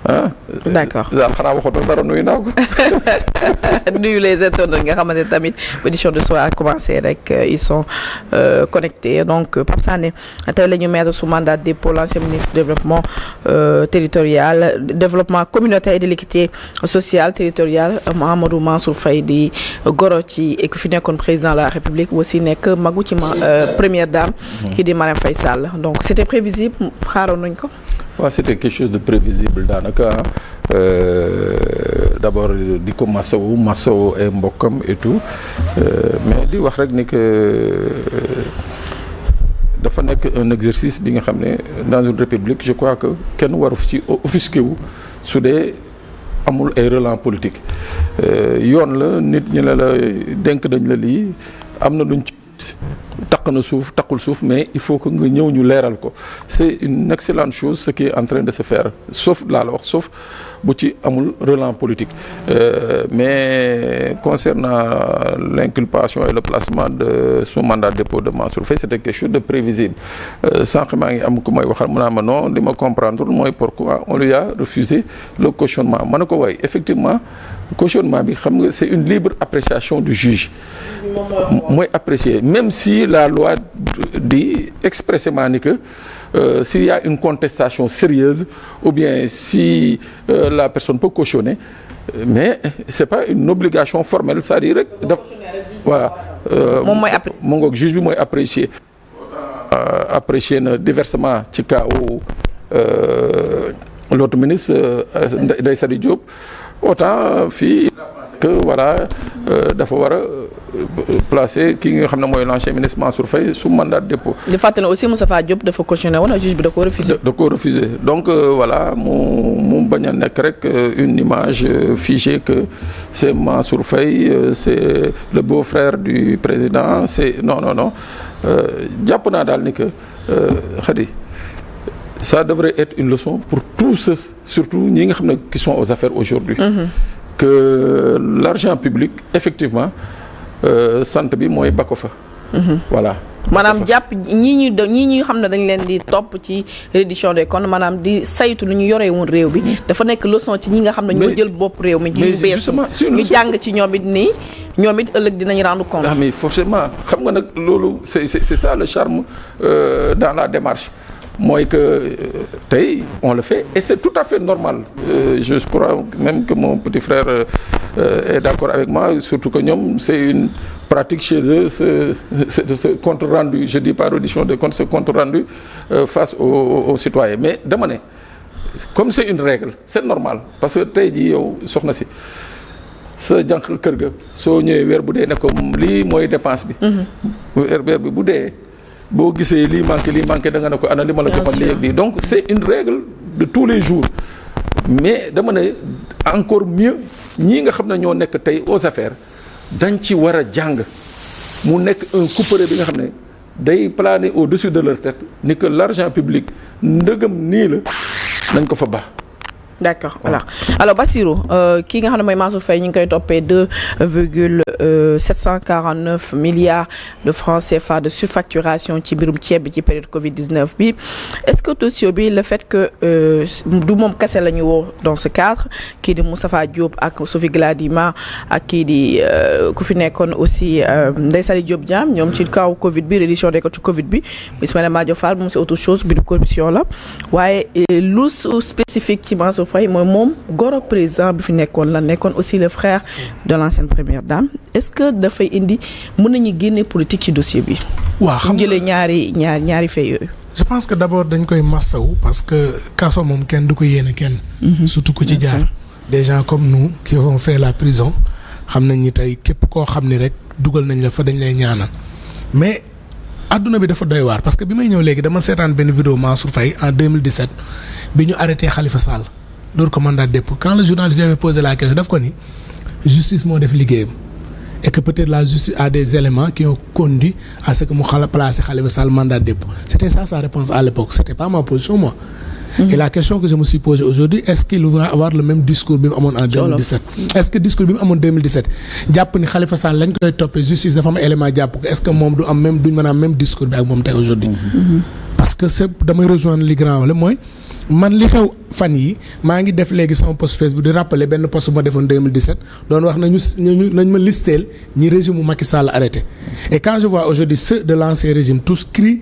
ah. d'accord daal xanaa waxatoo dara nuyu naa ko. nuyu les internautes nga xamante tamit édition de soir a commencé rek ils sont connectés donc Pape Sané tey la ñu mettre sous mandat de dépôt l'ancien ministre du développement territorial développement communautaire et de l'équité sociale territoriale Amadou Mansour Faye di goro ci ku fi nekkoon président de la République aussi nekk magu ci première dame. kii di Marème Faye Sall donc c'était prévisible xaaroon nañ ko. waaw c'était quelque chose de prévisible daanaka d'abord di ko masawu ay mbokkam et tout mais di wax rek ni que dafa nekk un exercice bi nga xam ne dans une république je crois que kenn waru ci offusqué wu su dee amul ay relents politique yoon la nit ñi la dénk dañ la lii am na luñ ci taq na suuf taqul suuf mais il faut que nga ñëw ñu leeral ko c'est une excellente chose ce qui est en train de se faire sauf laa la wax sauf bu ci amul relents politique mais concernant l'inculpation et le placement de sous mandat de dépôt de Mansour Faye c'était quelque chose de prévisible sànq maa ngi am ku may waxal mu naa ma non li ma comprendre mooy pourquoi on lui a refusé le cautionnement ma ne ko waay effectivement cautionnement bi xam nga c'est une libre appréciation du juge mooy apprécier même si la loi dit expressément ni que s'il y a une contestation sérieuse ou bien si la personne peut cautionner mais c'est pas une obligation formelle c'est-à-dire rek daf voilà moom ngoog juge bi mooy apprécier apprécier na diversement ci cas où l'autre ministre Ndeye Saly Diop autant fii que voilà dafa war a placer ki nga xam ne mooy l'ancien ministre Mansour Faye sous mandat de dépôt. di fàttali ne aussi Moustapha Diop dafa cautionné woon juge bi da koo refusé. da koo refusé donc voilà mu bañ a nekk rek une image figée que c'est Mansour Faye c'est le beau-frère du président c'est non jàpp naa daal ni que Khady ça devrait être une leçon pour tous ceux surtout ñi nga xam ne qui sont aux affaires aujourd'hui. Que l'argent public effectivement sant bi mooy ba ko fa. voilà. maanaam jàpp ñii ñi xam ne dañ leen di topp ci reddition des comptes maanaam di saytu lu ñu yoree woon réew bi. dafa nekk leçon ci ñi nga xam ne ñoo jël bopp réew mi. ñu bees ñu jàng ci ñoom it nii ñoom it ëllëg dinañ rendre compte. mais forcément xam nga nag loolu c'est ça le charme dans la démarche. mooy que tey on le fait et c'est tout à fait normal je crois même que mon petit frère est d'accord avec moi surtout que ñoom c'est une pratique chez eux ce compte rendu je dis pas reddition de compte ce compte rendu face aux citoyens mais dama ne comme c'est une règle c'est normal parce que tey jii yow soxna si sa jànq kër ga soo ñëwee weer bu dee ne ko lii mooy dépense bi weer bi bu dee boo gisee lii manqué da nga ne ko ana li ma la joxoon lii ak lii donc c'est une règle de tous les jours mais dama ne encore mieux ñii nga xam ne ñoo nekk tey aux affaires dañ ci war a jàng mu nekk un couperet bi nga xam ne day planer au-dessus de leur tête ni que l'argent public ndëgam nii la nañ ko fa baax. D'accord voilà alors Bassirou kii nga xam ne mooy Mansour Faye ñu ngi koy toppee 2,749 milliards de francs CFA de surfacturation ci mbirum ceeb bi ci période Covid-19 bi est-ce que dossier bi le fait que du moom kese la ñu woo dans ce cadre kii di Moustapha Diop ak Sophie Gladima ak kii di ku fi nekkoon aussi Ndeye Saly Diop Diam ñoom ci kaw Covid bi reddition des comptes ci Covid bi Ismaïla Madior Fall moom c'est autre chose bi du corruption la waaye lu spécifique ci Mansour Faye mooy moom goro président bi fi nekkoon la nekkoon aussi le frère de l'ancienne première dame est-ce que dafay indi mën nañu génne politique ci dossier bi. waaw xam nga jëlee ñaari fay yooyu. je pense que d'abord dañ koy massawu parce que kaso moom kenn du ko yéene kenn. surtout ku ci jaar. des gens comme nous qui avons fait la prison xam nañ ni tey képp koo xam ni rek dugal nañ la fa dañ lay ñaanal mais adduna bi dafa doy waar parce que bi may ñëw léegi dama seetaan benn vidéo Mansour Faye en 2017 bi ñu arrêté Khalifa Sall. door ko mandat de dépôt quand le journaliste lui avait posé la question daf ko ni justice moo def liggéeyam et que peut-être la justice a des éléments qui ont conduit à ce que mu placer Khalifa Sall mandat de dépôt c'était ça sa réponse à l'époque c'était pas ma position moi. Et la question que je me suis posée aujourd'hui est-ce qu'il va avoir le même discours bi mu amoon en 2017 est-ce que discours bi mu amoon 2017 jàpp ni Khalifa Sall lañ koy toppee justice dafa am élément jàpp ko est-ce que moom du am même duñ mën a am même discours bi ak moom tey aujourd'hui parce que damay rejoindre li grand wala mooy man li xew fan yi maa ngi def léegi sama post Facebook di rappeler benn post bu ma defoon 2017 doon wax nañ ma listeel ñi régime u Macky Sall arrêté et quand je vois aujourd'hui ceux de l'ancien régime tous crient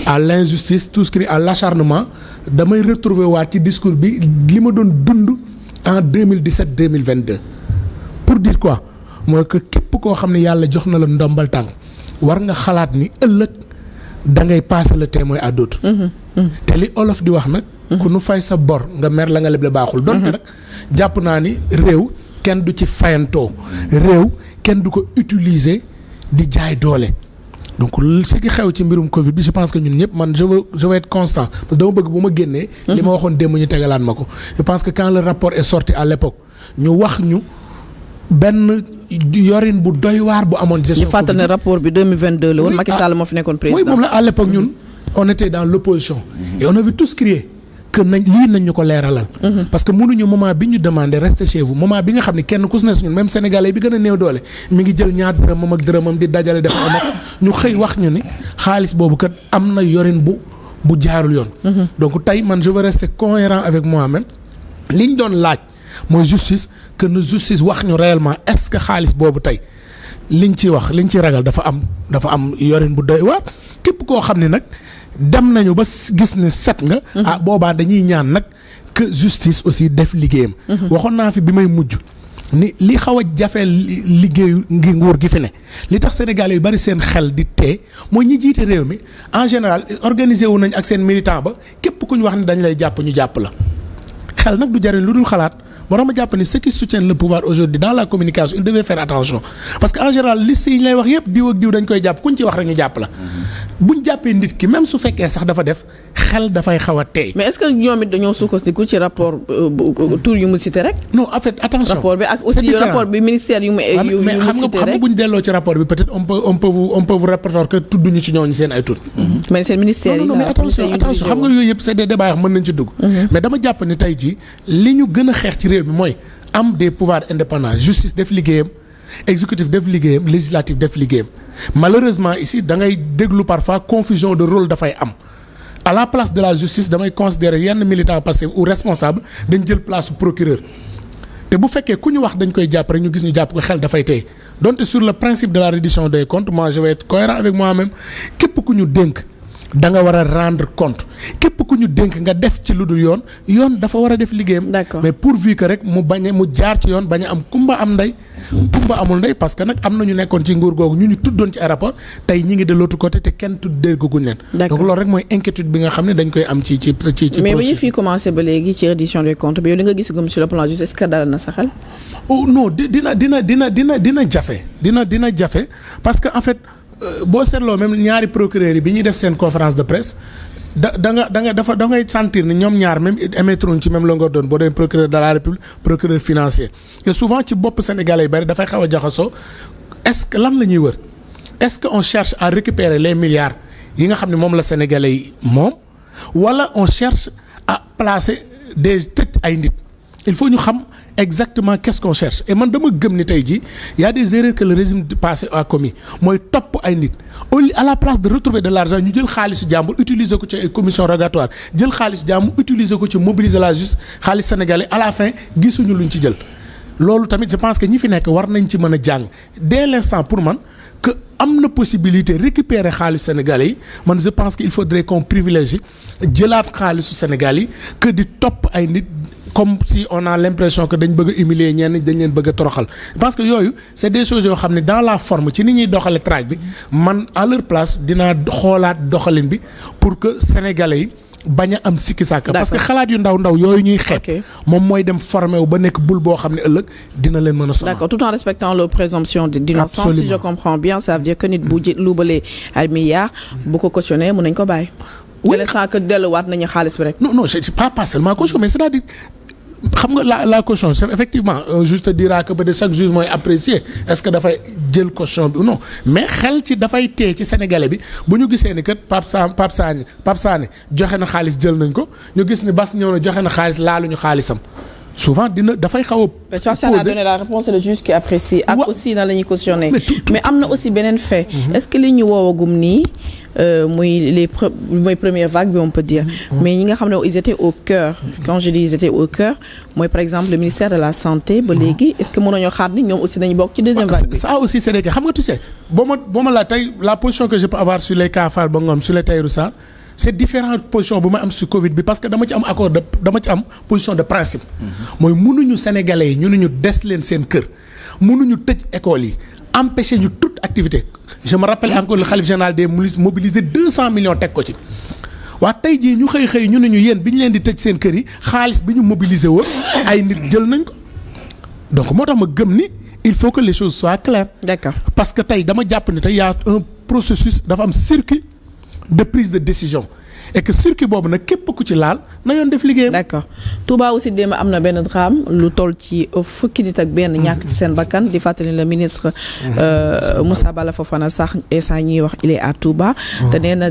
à l'injustice tous crient à l'acharnement damay retrouver waat ci discours bi li ma doon dund en 2017 2022 pour dire quoi mooy que képp koo xam ne yàlla jox na la ndombal tànk war nga xalaat ni ëllëg da ngay passer le témoin à d'autres. te li olof di wax nag. ku nu fay sa bor nga mer la nga leble baaxul. donte nag jàpp naa ni réew kenn du ci fayantoo. réew kenn du ko utiliser di jaay doole. donc ce qui xew ci mbirum Covid bi je pense que ñun ñëpp man je vais être constant parce que dama bëgg bu ma génnee. li ma waxoon démb ñu tegalaat ma ko. je pense que quand le rapport est sorti à l'époque ñu wax ñu benn yorin bu doy waar bu amoon. gestion ñu fàttali ne rapport bi 2022 la woon. Macky Sall moo fi nekkoon président. oui moom la à l'époque ñun on était dans l'opposition. et on avait tous crié que nañ ñu ko leeralal. parce que mënuñu moment bi ñu demandé rester chez vous moment bi nga xam ne kenn ku si ne ñun même sénégalais bi gën a néew doole mi ngi jël ñaar dërëmam ak dërëmam di dajale def ñu xëy wax ñu ni xaalis boobu kat am na yorin bu jaarul yoon. donc tey man je veux rester cohérent avec moi-même liñ doon laaj mooy justice que na justice wax ñu réellement est-ce que xaalis boobu tey liñ ci ragal dafa am yorin bu doy waar képp koo xam ne nag. dem nañu ba gis ne set nga. boobaa dañuy ñaan nag que justice aussi def liggéeyam. waxoon naa fi bi may mujj ni li xaw a jafeel liggéeyu ngi nguur gi fi ne li tax Sénégalais yu bari seen xel di tee mooy ñi jiite réew mi en général organisé wu nañ ak seen militant ba képp ku ñu wax ne dañ lay jàpp ñu jàpp la xel nag du jariñ lu dul xalaat. moo tax ma jàpp ni ceux qui soutiennent le pouvoir aujourd'hui dans la communication ils devaient faire attention parce que en général liste yi ñu lay wax yëpp diw ak diw dañ koy jàpp kuñ ci wax rek ñu jàpp la buñ jàppee nit ki même su fekkee sax dafa def xel dafay xaw a teey. mais est-ce que ñoom it dañoo sukkandiku ci rapport tour yu mu cité rek. non en fait attention rapport bi ak aussi rapport bi ministère yu mu mais xam nga buñ delloo ci rapport bi peut-être on peut vous rapporter que tudduñu ci ñooñu seen ay tur. mais seen ministère yi non mais attention xam nga yooyu yëpp c'est des débats mën nañ ci dugg. mais dama jàpp ni tey jii li ñu gën a xeex ci réew mi mooy am des pouvoirs indépendants justice def liggéeyam exécutif def liggéeyam législatif def liggéeyam malheureusement ici da ngay déglu parfois confusion de rôle dafay am à la place de la justice damay considérer yenn militant passif ou responsable dañ jël place procureur te bu fekkee ku ñu wax dañ koy jàpp rek ñu gis ñu jàpp ko xel dafay tey donc sur le principe de la reddition des comptes moi je vais être cohérent avec moi-même képp ku ñu dénk da nga war a rendre compte képp ku ñu dénk nga def ci lu dul yoon dafa war a def liggéeyam. D'accord. mais pourvu que rek mu jaar ci yoon bañ a am kumba am ndey. kumba amul ndey parce que nag am na ñu nekkoon ci nguur googu ñu tuddoon ci ay rapport tey ñi ngi de l'autre côté te kenn dégguñ leen. D'accord. donc loolu rek mooy inquiétude bi nga xam ne dañ koy am ci mais ba ñu fi commencé ba léegi ci reddition des comptes bi yow li nga gis comme sur le plan juste est-ce que dara na sa xel. oh non dina jafe parce que en fait. boo seetloo même ñaari procureurs yi bi ñuy def seen conférence de presse da ngay sentir ni ñoom ñaar même émettre ci même longueur d'onde boo demee procureur de la République procureur financier et souvent ci bopp sénégalais yu bari dafay xaw a jaxasoo est-ce que lan la ñuy wër est-ce que on cherche à récupérer les milliards yi nga xam ne moom la sénégalais yi moom wala on cherche à placer tëj ay nit il faut ñu xam exactement qu'est-ce qu'on cherche et man dama gëm ni tey jii y a des erreurs que le régime passé a commis mooy topp ay nit à la place de retrouver de l'argent ñu jël xaalisu jàmbur utiliser ko ci ay commission rogatoire jël xaalisu jàmbur utiliser ko ci mobiliser la justice xaalis sénégalais à la fin gisuñu luñ ci jël loolu tamit je pense que ñi fi nekk war nañ ci mën a jàng dès l'instant pour man que am na possibilité récupérer xaalis sénégalais yi man je pense qu'il faudrait qu'on privilégie jëlaat xaalisu sénégalais yi que di topp ay nit comme si on a l'impression que dañ bëgg a humilier ñenn dañ leen bëgg a toroxal parce que yooyu c'est des choses yoo xam ne dans la forme ci ni ñuy doxale traque bi man à leur place dinaa xoolaat doxalin bi pour que sénégalais yi bañ a am sikki sàkk parce que xalaat yu ndaw yooyu ñuy xeeb moom mooy dem formé wu ba nekk bul boo xam ne ëllëg dina leen mën a sonal. D'accord, tout en respectant la présomption d'innocence. Absolument. Si je comprends bien ça veut dire que nit bu luubalee ay milliards bu ko cautionné mën nañ ko bàyyi. oui sans que delluwaat nañu xaalis bi rek. non c'est pas seulement caution mais c'est-à-dire xam nga la caution c'est effectivement un juge te dira que peut-être chaque juge mooy apprécier est-ce que dafay jël caution bi ou non mais xel ci dafay tee ci sénégalais bi bu ñu gisee ni kat Pape Sané joxe na xaalis jël nañ ko ñu gis ni Bass ñëw na joxe na xaalis laaluñu xaalisam souvent dafay xaw a. mais ça a donné la réponse c'est le juge qui apprécie. ak aussi nan la ñuy cautionner mais am na aussi beneen fait. est-ce que li ñu woowagum nii muy première vague bi on peut dire. mais ñi nga xam ne ils étaient au cœur. quand je dis ils étaient au cœur mooy par exemple le ministère de la santé. ba léegi est-ce que mën nañoo xaar ni ñoom aussi dañu bokk ci deuxième vague bi. ça aussi c'est des cas xam nga tu sais boo ma la tey la position que je peux avoir sur les cas Farba Ngom sur les Tahirou Sarr c'est différentes positions bu ma am sur Covid bi parce que dama ci am position de principe. mooy mënuñu sénégalais yi ñu des leen seen kër mënuñu tëj école yi empêcher ñu toute activité je me rappelle encore le khalife général des mourides mobilisé 200 millions teg ko ci. waa tey jii ñu xëy ñu yéen bi ñu leen di tëj seen kër yi xaalis bi ñu mobiliser woon ay nit jël nañ ko donc moo tax ma gëm ni il faut que les choses soient claires. D'accord. Parce que tey dama jàpp ne tey y a un processus dafa am circuit de prise de décision et que circuit boobu nag képp ku ci laal na yoon def liggéeyam. D'accord Touba aussi démb am na benn drame lu toll ci fukki nit ak benn ñàkk ci seen bakkan di fàttali le ministre Moussa Bala Fofana sax instant ñuy wax il est à Touba. te nee na